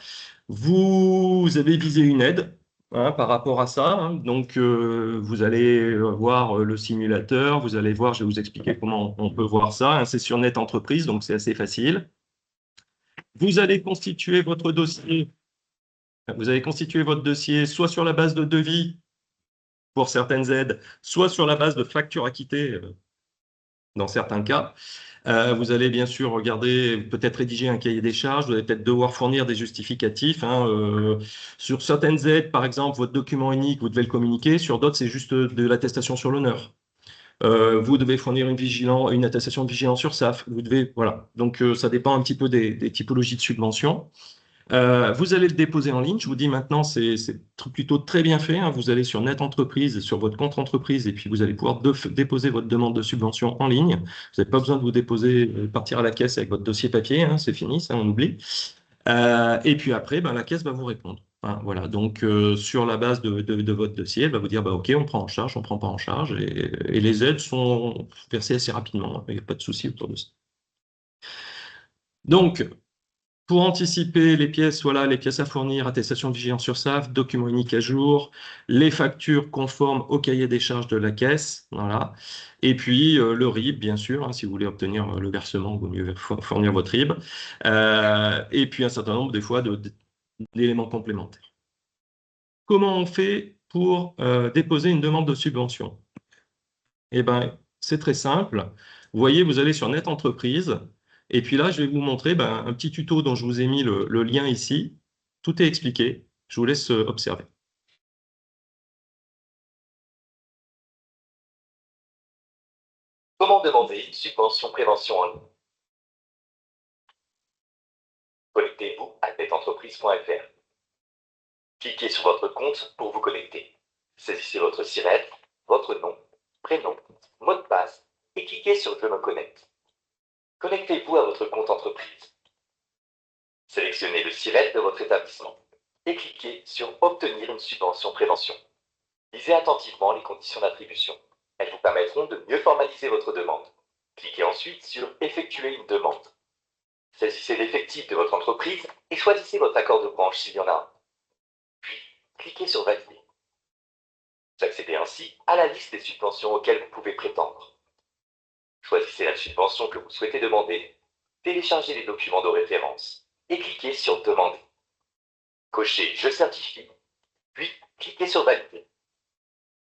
Vous avez visé une aide hein, par rapport à ça. Hein. Donc, vous allez voir le simulateur, vous allez voir, je vais vous expliquer comment on peut voir ça. Hein. C'est sur Net Entreprise, donc c'est assez facile. Vous allez constituer votre dossier. Vous avez constitué votre dossier soit sur la base de devis pour certaines aides, soit sur la base de factures acquittées dans certains cas. Vous allez bien sûr regarder, peut-être rédiger un cahier des charges, vous allez peut-être devoir fournir des justificatifs. Hein, sur certaines aides, par exemple, votre document unique, vous devez le communiquer. Sur d'autres, c'est juste de l'attestation sur l'honneur. Vous devez fournir une attestation de vigilance sur SAF. Vous devez, voilà. Donc, ça dépend un petit peu des typologies de subventions. Vous allez le déposer en ligne. Je vous dis maintenant, c'est plutôt très bien fait. Hein. Vous allez sur Net Entreprise, sur votre compte entreprise, et puis vous allez pouvoir déposer votre demande de subvention en ligne. Vous n'avez pas besoin de vous déposer, partir à la caisse avec votre dossier papier. Hein. C'est fini, ça, on oublie. Et puis après, ben, la caisse va vous répondre. Hein, voilà. Donc, sur la base de votre dossier, elle va vous dire, bah, OK, on prend en charge, on ne prend pas en charge. Et les aides sont versées assez rapidement. Hein. Il n'y a pas de souci autour de ça. Donc, Pour anticiper les pièces, voilà, les pièces à fournir, attestation de vigilance sur SAF, document unique à jour, les factures conformes au cahier des charges de la caisse, voilà. Et puis le RIB, bien sûr, hein, si vous voulez obtenir le versement, il vaut mieux fournir votre RIB. Et puis un certain nombre, des fois, d'éléments complémentaires. Comment on fait pour déposer une demande de subvention? Eh bien, c'est très simple. Vous voyez, vous allez sur Net Entreprise, et puis là, je vais vous montrer un petit tuto dont je vous ai mis le lien ici. Tout est expliqué. Je vous laisse observer. Comment demander une subvention prévention en ligne? Connectez-vous à netentreprise.fr. Cliquez sur votre compte pour vous connecter. Saisissez votre SIRET, votre nom, prénom, mot de passe et cliquez sur Je me connecte. Connectez-vous à votre compte entreprise. Sélectionnez le SIRET de votre établissement et cliquez sur Obtenir une subvention prévention. Lisez attentivement les conditions d'attribution. Elles vous permettront de mieux formaliser votre demande. Cliquez ensuite sur Effectuer une demande. Saisissez l'effectif de votre entreprise et choisissez votre accord de branche s'il y en a un. Puis, cliquez sur Valider. Vous accédez ainsi à la liste des subventions auxquelles vous pouvez prétendre. Choisissez la subvention que vous souhaitez demander, téléchargez les documents de référence et cliquez sur Demander. Cochez Je certifie, puis cliquez sur Valider.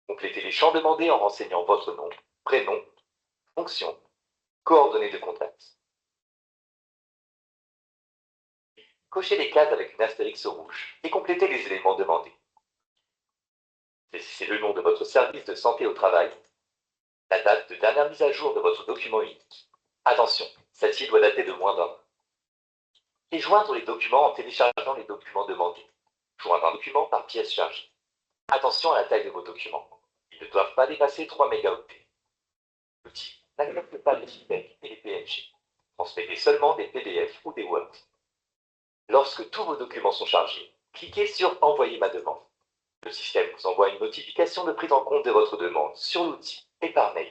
Complétez les champs demandés en renseignant votre nom, prénom, fonction, coordonnées de contact. Cochez les cases avec une astérix rouge et complétez les éléments demandés. Saisissez le nom de votre service de santé au travail, la date de dernière mise à jour de votre document unique. Attention, celle-ci doit dater de moins d'un an. Et joindre les documents en téléchargeant les documents demandés. Joindre un document par pièce chargée. Attention à la taille de vos documents. Ils ne doivent pas dépasser 3 mégaoctets. L'outil n'accepte pas les JPEG et les PNG. Transmettez seulement des PDF ou des Word. Lorsque tous vos documents sont chargés, cliquez sur Envoyer ma demande. Le système vous envoie une notification de prise en compte de votre demande sur l'outil et par mail.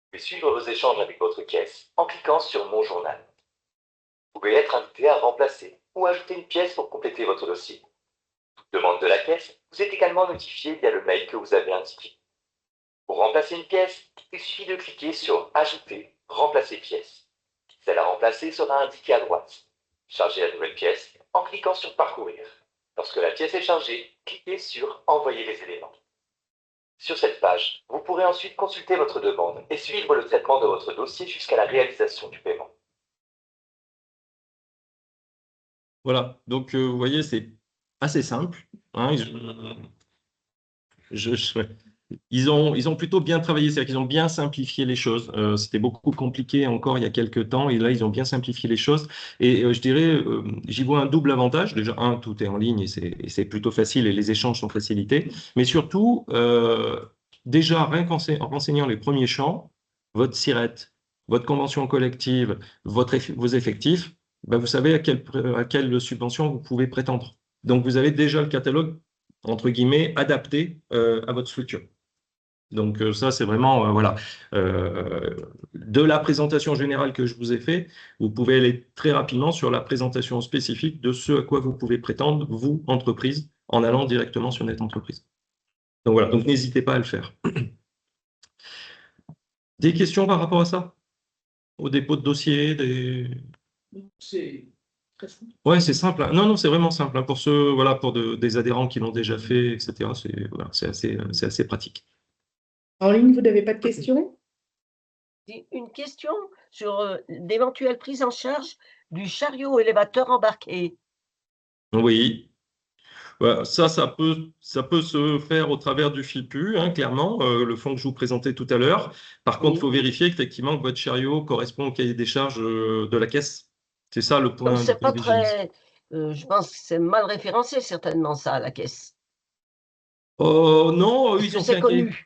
Vous pouvez suivre vos échanges avec votre caisse en cliquant sur Mon journal. Vous pouvez être invité à remplacer ou ajouter une pièce pour compléter votre dossier. Toute demande de la caisse vous est également notifiée via le mail que vous avez indiqué. Pour remplacer une pièce, il suffit de cliquer sur Ajouter, Remplacer pièce. Celle à remplacer sera indiquée à droite. Chargez la nouvelle pièce en cliquant sur Parcourir. Lorsque la pièce est chargée, cliquez sur Envoyer les éléments. Sur cette page, vous pourrez ensuite consulter votre demande et suivre le traitement de votre dossier jusqu'à la réalisation du paiement. Voilà, donc vous voyez, c'est assez simple. Hein, ils ont plutôt bien travaillé, c'est-à-dire qu'ils ont bien simplifié les choses. C'était beaucoup compliqué encore il y a quelques temps, et là, ils ont bien simplifié les choses. Et je dirais, j'y vois un double avantage. Déjà, tout est en ligne et c'est plutôt facile et les échanges sont facilités. Mais surtout, déjà, rien qu'en renseignant les premiers champs, votre SIRET, votre convention collective, vos effectifs, ben, vous savez à quelle subvention vous pouvez prétendre. Donc, vous avez déjà le catalogue, entre guillemets, adapté à votre structure. Donc ça, c'est vraiment, voilà, de la présentation générale que je vous ai fait, vous pouvez aller très rapidement sur la présentation spécifique de ce à quoi vous pouvez prétendre, vous, entreprise, en allant directement sur Net Entreprise. Donc voilà, donc n'hésitez pas à le faire. Des questions par rapport à ça? Au dépôt de dossier, C'est très simple. Ouais, c'est simple. Hein. Non, c'est vraiment simple. Hein. Pour ceux, voilà, pour des adhérents qui l'ont déjà fait, etc., voilà, c'est assez pratique. En ligne, vous n'avez pas de questions? Une question sur d'éventuelles prises en charge du chariot élévateur embarqué. Oui. Voilà, ça peut se faire au travers du FIPU, hein, clairement, le fonds que je vous présentais tout à l'heure. Par contre, il faut vérifier effectivement que votre chariot correspond au cahier des charges de la caisse. C'est ça le point. C'est pas très. Je pense que c'est mal référencé, certainement, ça, à la caisse. Non, Parce ils que ont fait c'est un cahier. connu.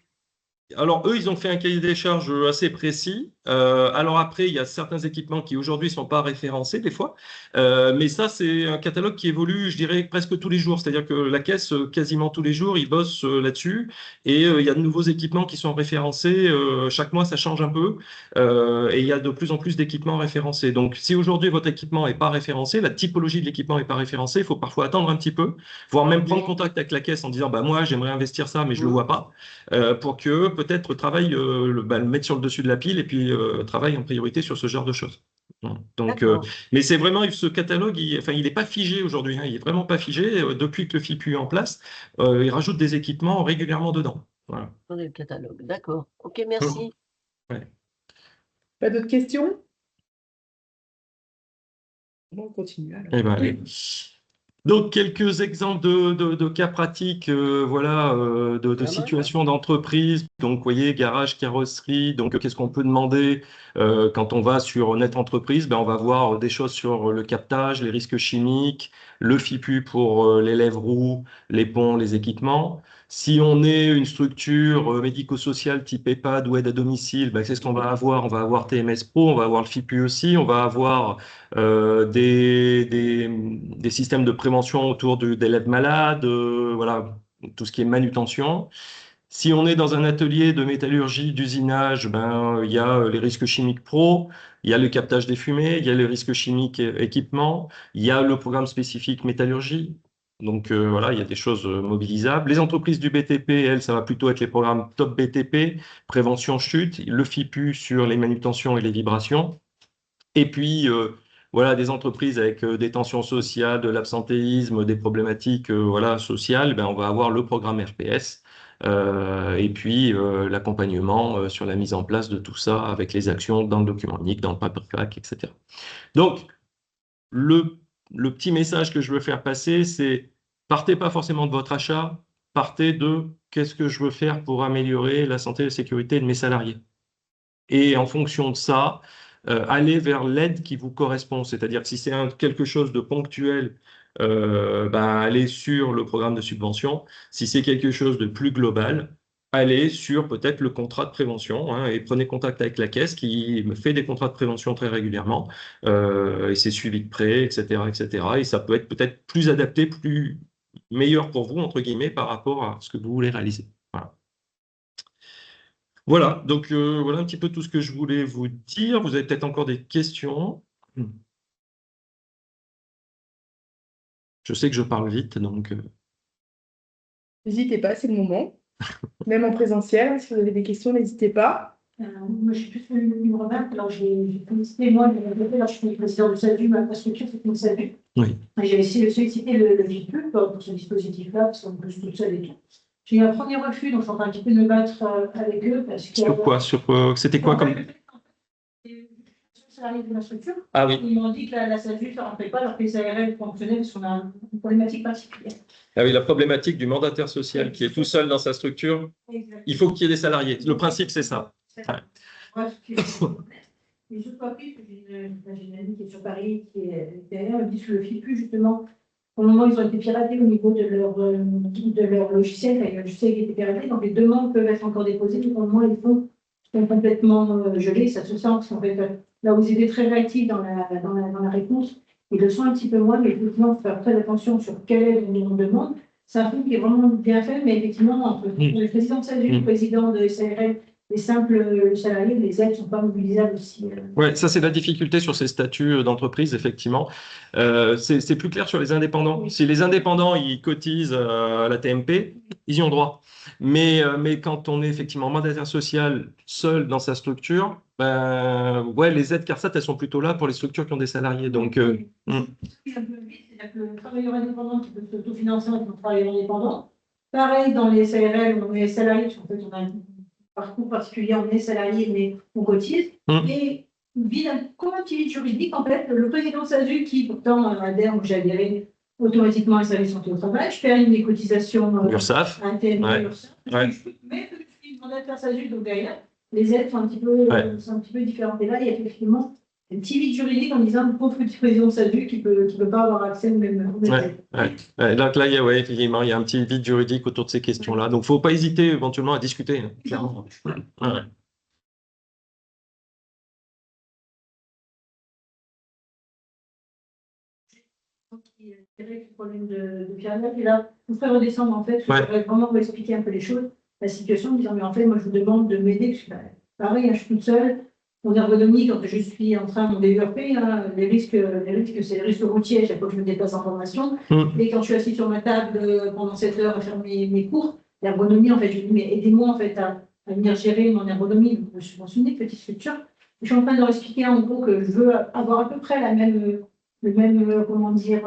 Alors, eux, ils ont fait un cahier des charges assez précis. Alors après, il y a certains équipements qui aujourd'hui ne sont pas référencés des fois. Mais ça, c'est un catalogue qui évolue, je dirais, presque tous les jours. C'est-à-dire que la caisse, quasiment tous les jours, ils bossent là-dessus. Et il y a de nouveaux équipements qui sont référencés. Chaque mois, ça change un peu. Et il y a de plus en plus d'équipements référencés. Donc, si aujourd'hui, votre équipement n'est pas référencé, la typologie de l'équipement n'est pas référencée, il faut parfois attendre un petit peu, voire même prendre contact avec la caisse en disant, bah, moi, j'aimerais investir ça, mais je ne le vois pas. Pour que peut-être travaille, le mettre sur le dessus de la pile et puis travaille en priorité sur ce genre de choses. Donc, D'accord. mais c'est vraiment ce catalogue, enfin, il n'est pas figé aujourd'hui, hein, il est vraiment pas figé. Depuis que le FIPU est en place, il rajoute des équipements régulièrement dedans. Voilà. Dans le catalogue. D'accord. Ok, merci. Ouais. Pas d'autres questions? On continue alors. Eh ben, allez. Donc, quelques exemples de cas pratiques, voilà, de situations d'entreprise. Donc, vous voyez, garage, carrosserie. Donc, qu'est-ce qu'on peut demander quand on va sur Net Entreprise? Ben, on va voir des choses sur le captage, les risques chimiques, le FIPU pour les lèvres-roues, les ponts, les équipements. Si on est une structure médico-sociale type EHPAD ou aide à domicile, ben, c'est ce qu'on va avoir. On va avoir TMS Pro, on va avoir le FIPU aussi, on va avoir des systèmes de prévention autour des LED malades, voilà, tout ce qui est manutention. Si on est dans un atelier de métallurgie, d'usinage, ben, il y a les risques chimiques pro, il y a le captage des fumées, il y a les risques chimiques équipements, il y a le programme spécifique métallurgie. Donc voilà, il y a des choses mobilisables. Les entreprises du BTP, elles, ça va plutôt être les programmes top BTP, prévention chute, le FIPU sur les manutentions et les vibrations. Et puis, voilà, des entreprises avec des tensions sociales, de l'absentéisme, des problématiques voilà, sociales, ben, on va avoir le programme RPS et puis l'accompagnement sur la mise en place de tout ça avec les actions dans le document unique, dans le paper pack, etc. Donc, le, le petit message que je veux faire passer, c'est partez pas forcément de votre achat, partez de qu'est-ce que je veux faire pour améliorer la santé et la sécurité de mes salariés. Et en fonction de ça, aller vers l'aide qui vous correspond. C'est-à-dire que si c'est quelque chose de ponctuel, ben, allez sur le programme de subvention. Si c'est quelque chose de plus global, allez sur peut-être le contrat de prévention hein, et prenez contact avec la caisse qui me fait des contrats de prévention très régulièrement et c'est suivi de près, etc., etc. Et ça peut être peut-être plus adapté, plus meilleur pour vous, entre guillemets, par rapport à ce que vous voulez réaliser. Voilà. Voilà, donc voilà un petit peu tout ce que je voulais vous dire. Vous avez peut-être encore des questions. Je sais que je parle vite, donc. N'hésitez pas, c'est le moment. Même en présentiel, hein, si vous avez des questions, n'hésitez pas. Moi, je suis plus une remarque. Alors, j'ai félicité, moi, alors, je suis président du SADU, ma structure, c'est une SADU. Oui. J'ai essayé de solliciter le VIPU pour ce dispositif-là, parce qu'on peut se toute seule et tout. J'ai eu un premier refus, donc je suis en train un petit peu de me battre avec eux. Parce que, sur quoi c'était quoi comme. Salariés de la structure. Ah oui. Ils m'ont dit que la SADU ne rentrait pas alors que les ARL fonctionnaient parce qu'on a une problématique particulière. Ah oui, la problématique du mandataire social qui est tout seul dans sa structure, exactement. Il faut qu'il y ait des salariés. Le principe, c'est ça. Bref, mais je crois que j'ai une amie qui est sur Paris, qui est derrière, elle me dit que le FIPU, justement, au moment où ils ont été piratés au niveau de leur logiciel, il y a un logiciel qui a été piraté, donc les demandes peuvent être encore déposées, mais au moment où ils sont complètement gelés, ça se sent, parce qu'en fait, là où ils étaient très réactifs dans la réponse, ils le sont un petit peu moins, mais effectivement, il faut faire très attention sur quel est le niveau de demande. C'est un film qui est vraiment bien fait, mais effectivement, entre le président de SADU, le président de SARL, les simples salariés, les aides ne sont pas mobilisables aussi. Oui, ça c'est la difficulté sur ces statuts d'entreprise, effectivement. C'est plus clair sur les indépendants. Oui. Si les indépendants ils cotisent à la TMP, ils y ont droit. Mais quand on est effectivement mandataire social seul dans sa structure, ouais, les aides CARSAT, elles sont plutôt là pour les structures qui ont des salariés. Donc, c'est un peu vite, c'est-à-dire que le travailleur indépendant qui peut s'autofinancer en tant que travailleur indépendant. Pareil dans les SARL, on est salarié, parce qu'en fait, on a parcours particulier, on est salarié, mais on cotise. Et vide comme un petit vide juridique, en fait, le président de SASU, qui pourtant adhère, où j'ai adhéré automatiquement à sa santé au travail, je paye mes cotisations URSSAF. URSSAF. Mais je suis mandataire SASU, donc derrière, les aides sont un petit peu différentes. Et là, il y a effectivement un petit vide juridique en disant le pauvre petit président de SASU qui peut pas avoir accès au même. Donc là, effectivement, il y a un petit vide juridique autour de ces questions-là. Donc, il ne faut pas hésiter éventuellement à discuter, hein, clairement. Ouais. Le problème de Pierre-Yves, et là, vous ferez redescendre, en fait, je voudrais vraiment vous expliquer un peu les choses, la situation, en disant, mais en fait, moi, je vous demande de m'aider, parce que, pareil, hein, je suis toute seule, mon ergonomie, quand je suis en train de me développer, hein, les risques, c'est les risques routiers, chaque fois que je me déplace en formation, et quand je suis assis sur ma table pendant 7 heures à faire mes cours, l'ergonomie, en fait, je dis, mais aidez-moi, en fait, à venir gérer mon ergonomie, donc, je suis dans une petite structure, je suis en train de leur expliquer, en gros, que je veux avoir à peu près le même, comment dire,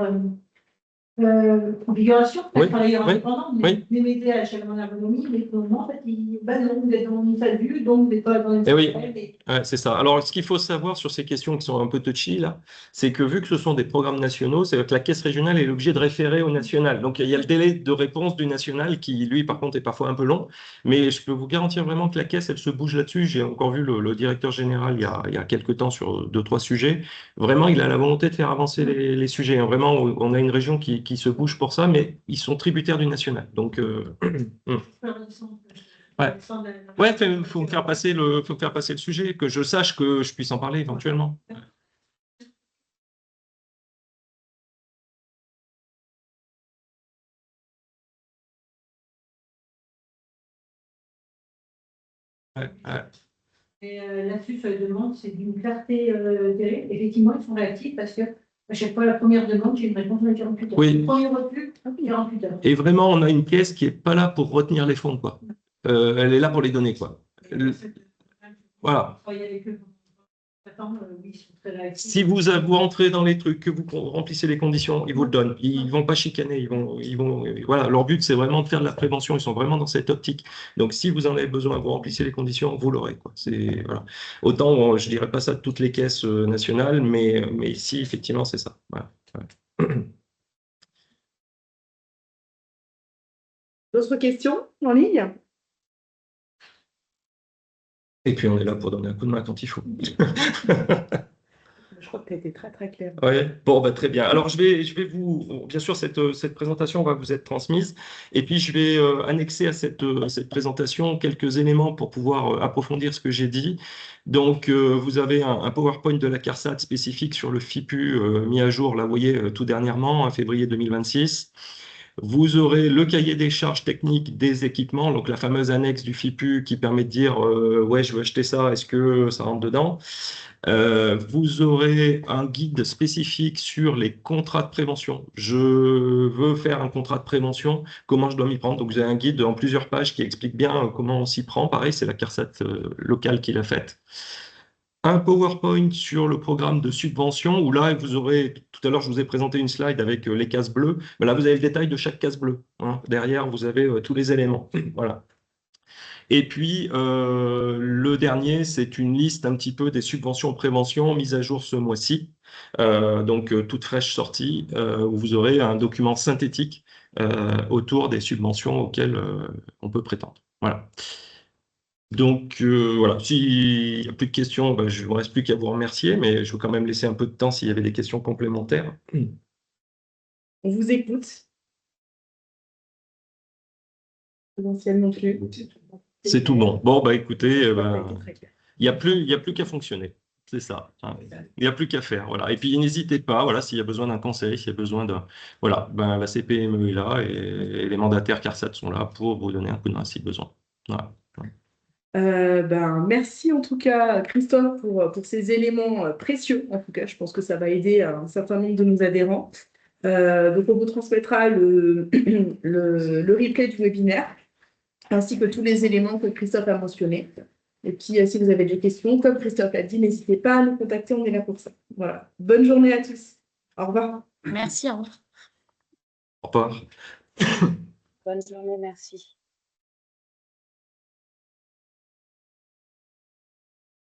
configuration, travailleur indépendant, mais m'aider à gérer mon ergonomie, mais pour le moment, en fait, non, vous êtes dans une SASU, donc vous n'êtes pas dans une SASU. C'est ça. Alors, ce qu'il faut savoir sur ces questions qui sont un peu touchy, là, c'est que vu que ce sont des programmes nationaux, c'est que la caisse régionale est obligée de référer au national. Donc, il y a le délai de réponse du national qui, lui, par contre, est parfois un peu long. Mais je peux vous garantir vraiment que la caisse, elle se bouge là-dessus. J'ai encore vu le directeur général il y a quelques temps sur 2-3 sujets. Vraiment, il a la volonté de faire avancer les sujets. Vraiment, on a une région qui se bouge pour ça, mais ils sont tributaires du national. Donc, il faut me faire passer le sujet, que je sache que je puisse en parler éventuellement. Et là-dessus, sur les demandes, c'est d'une clarté terrible. Effectivement, ils sont réactifs parce que à chaque fois, la première demande, j'ai une réponse dans les 48 heures. Oui. Le premier refus, 48 heures. Et vraiment, on a une caisse qui n'est pas là pour retenir les fonds, quoi. Elle est là pour les donner, quoi. Voilà. Si vous rentrez dans les trucs, que vous remplissez les conditions, ils vous le donnent. Ils ne vont pas chicaner. Voilà, leur but, c'est vraiment de faire de la prévention. Ils sont vraiment dans cette optique. Donc, si vous en avez besoin, vous remplissez les conditions, vous l'aurez, quoi. Voilà. Autant, je ne dirais pas ça de toutes les caisses nationales, mais ici, effectivement, c'est ça. Voilà. D'autres questions en ligne? Et puis, on est là pour donner un coup de main quand il faut. Je crois que tu as été très, très clair. Oui, bon, très bien. Alors, je vais vous... Bien sûr, cette présentation va vous être transmise. Et puis, je vais annexer à cette présentation quelques éléments pour pouvoir approfondir ce que j'ai dit. Donc, vous avez un PowerPoint de la CARSAT spécifique sur le FIPU mis à jour, là, vous voyez, tout dernièrement, en février 2026. Vous aurez le cahier des charges techniques des équipements, donc la fameuse annexe du FIPU qui permet de dire ouais, je veux acheter ça, est-ce que ça rentre dedans? Vous aurez un guide spécifique sur les contrats de prévention. Je veux faire un contrat de prévention, comment je dois m'y prendre? Donc, vous avez un guide en plusieurs pages qui explique bien comment on s'y prend. Pareil, c'est la CARSAT locale qui l'a faite. Un PowerPoint sur le programme de subvention, où là, vous aurez, tout à l'heure, je vous ai présenté une slide avec les cases bleues, mais là, vous avez le détail de chaque case bleue. Hein. Derrière, vous avez tous les éléments. Voilà. Et puis, le dernier, c'est une liste un petit peu des subventions prévention mises à jour ce mois-ci, donc toute fraîche sortie, où vous aurez un document synthétique autour des subventions auxquelles on peut prétendre. Voilà. Donc, voilà, s'il n'y a plus de questions, je ne me reste plus qu'à vous remercier, mais je veux quand même laisser un peu de temps s'il y avait des questions complémentaires. On vous écoute. Potentiellement plus. C'est tout bon. Bon, écoutez, il n'y a plus qu'à fonctionner. C'est ça. Hein. Il n'y a plus qu'à faire. Voilà. Et puis, n'hésitez pas, voilà, s'il y a besoin d'un conseil, s'il y a besoin de... Voilà, la CPME est là et les mandataires CARSAT sont là pour vous donner un coup de main si besoin. Voilà. Merci en tout cas, Christophe, pour ces éléments précieux. En tout cas, je pense que ça va aider un certain nombre de nos adhérents. Donc, on vous transmettra le replay du webinaire, ainsi que tous les éléments que Christophe a mentionnés. Et puis, si vous avez des questions, comme Christophe l'a dit, n'hésitez pas à nous contacter, on est là pour ça. Voilà. Bonne journée à tous. Au revoir. Merci, au revoir. Au revoir. Bonne journée, merci.